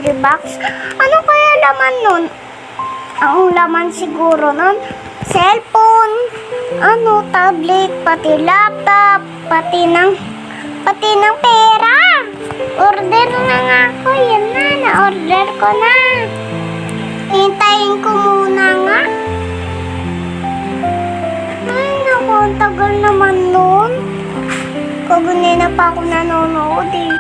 mystery box. Ano kaya laman nun? Ang laman siguro nun, cellphone, tablet, pati laptop, pati ng pera. Order na nga ako. Yan na, na-order ko na. Hintayin ko muna nga. Ay, naku, ang tagal naman nun. Kagunay na pa ako nanonood eh.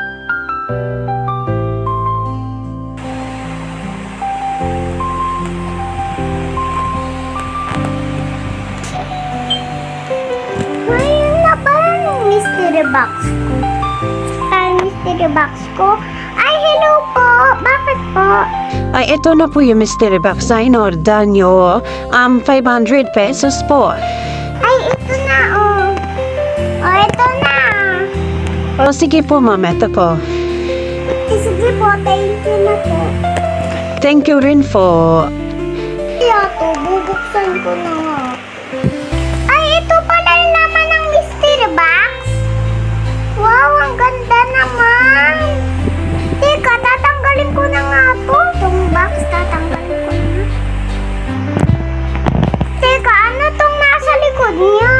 Ayun na pala yung mystery box ko. Mystery box ko. Ay, hello po. Bakit po? Ay, ito na po yung mystery box na inorder nyo. 500 pesos po. Ay, ito na, oh. Oh, ito na. O, sige po, ma'am. Ito po. Sige po, thank you na po. Thank you rin po. Kaya to, bubuksan ko na nga. Ay, ito pala yung laman ng mystery box. Wow, ang ganda naman. Teka, tatanggalin ko na nga to. Itong box, tatanggalin ko na. Teka, ano tong nasa likod niya?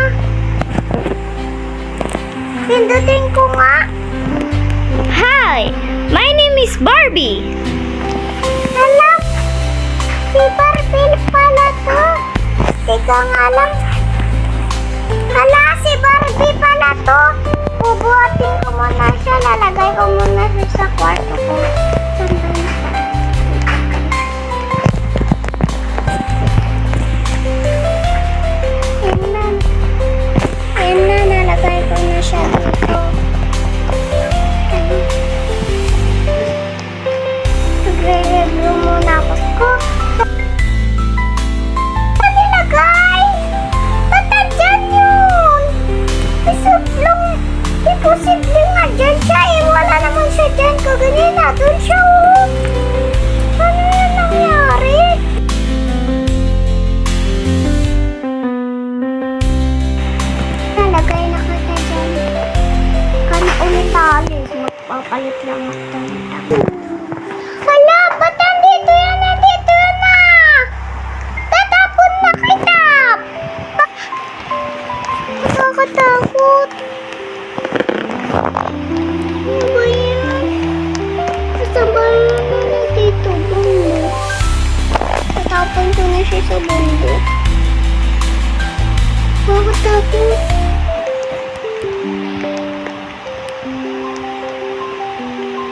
Pindutin ko nga. Hi, my name is Barbie. Hala, si Barbie pala to. Teka nga lang. Hala, si Barbie pala to. Bubuhatin ko muna siya. Lalagay ko muna siya sa kwarto ko. Sandali. Yan na, nalagay ko na siya dito. Nagre-review muna ako. Saan nilagay? Ba't nandyan yun? Imposible nga dyan siya eh. Wala naman siya dyan. Kaganina, doon siya oh. Ano yan nangyari? Nalagay na kita dyan. Kana ulit alis. Magpapalit lang ako. Hala, ba't nandito yan? Nandito yan na! Tatapon na kita! Nakakatakot. Ano ba yan? Basta ba yan? Nandito bundok? Tatapon ko na siya sa bundok. Nakakatakot.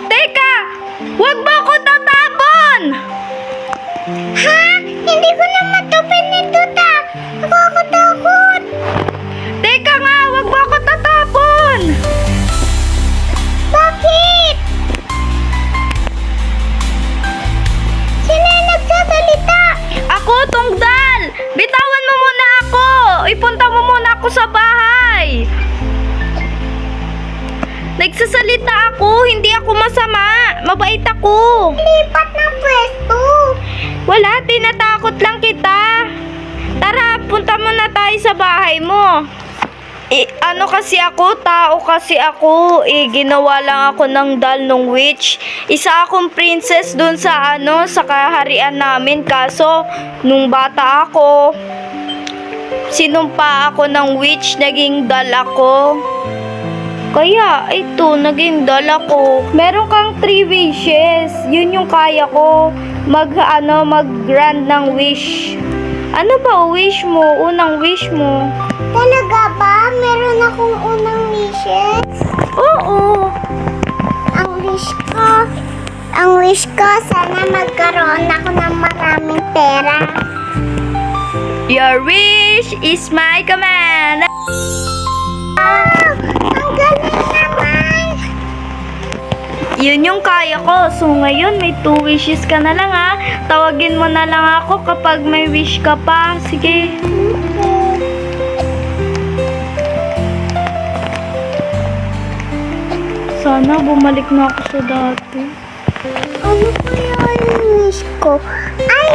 Teka! Huwag mo ako tatapon! Ha? Hindi ko na matupin nito ta. Nakakatakot. Teka nga! Huwag mo ako tatapon! Bakit? Sino yung nagsasalita? Ako, Tungdal! Bitawan mo muna ako! Ipunta mo muna ako sa bahay! Nagsasalita ako, hindi ako masama. Mabait ako. Lipat ng pwesto. Wala, tinatakot lang kita. Tara, punta muna tayo sa bahay mo. Ano kasi ako, tao kasi ako. Ginawa lang ako ng doll ng witch. Isa akong princess dun sa sa kaharian namin. Kaso, nung bata ako, sinumpa ako ng witch, naging doll ako. Kaya, ito, naging doll ako. Meron kang 3 wishes. Yun yung kaya ko. Mag-grant ng wish. Ano ba wish mo? Unang wish mo? Talaga ba? Meron akong unang wishes? Oo. Ang wish ko, sana magkaroon ako ng maraming pera. Your wish is my command. Wow! Ang galing naman! Yun yung kaya ko. So ngayon may 2 wishes ka na lang ha. Tawagin mo na lang ako kapag may wish ka pa. Sige. Sana bumalik na ako sa dati. Ano kaya yung wish ko? Ay,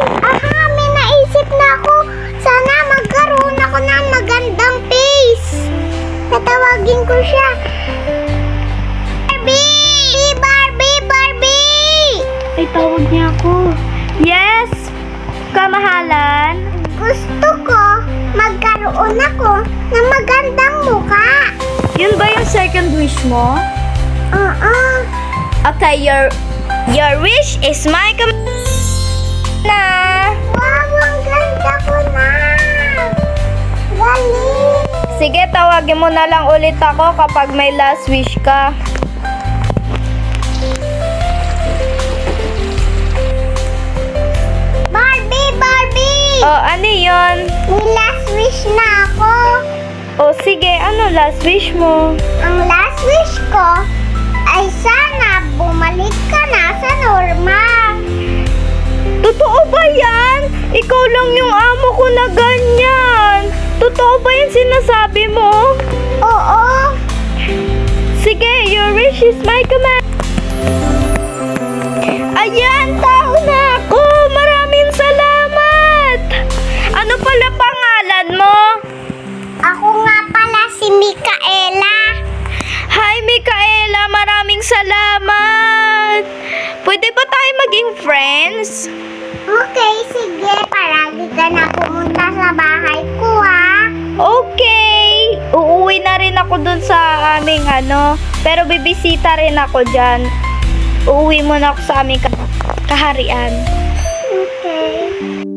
may naisip na ako. Sana magkaroon ako ng magandang face. Tatawagin ko siya. Barbie! Barbie! Barbie! Ay, tinatawag niya ako. Yes! Kamahalan? Gusto ko magkaroon ako ng magandang mukha. Yun ba yung second wish mo? Oo. Okay, your wish is my na. Wow, ang ganda ko na. Galing. Sige, tawagin mo na lang ulit ako kapag may last wish ka. Barbie! Oh, ano yun? May last wish na ako. Oh, sige, ano last wish mo? Ang last wish ko ay sana bumalik ka na sa normal. Totoo ba yan? Ikaw lang yung amo ko na ganyan. Totoo ba yung sinasabi mo? Oo. Sige, your wish is my command. Ayan, tao na ako. Maraming salamat. Ano pala pangalan mo? Ako nga pala si Mikaela. Hi, Mikaela. Maraming salamat. Pwede ba tayo maging friends? Okay, sige. Paragi ka na pumunta sa bahay ko, ha? Okay. Uuwi na rin ako dun sa aming pero bibisita rin ako dyan. Uuwi muna ako sa aming kaharian. Okay.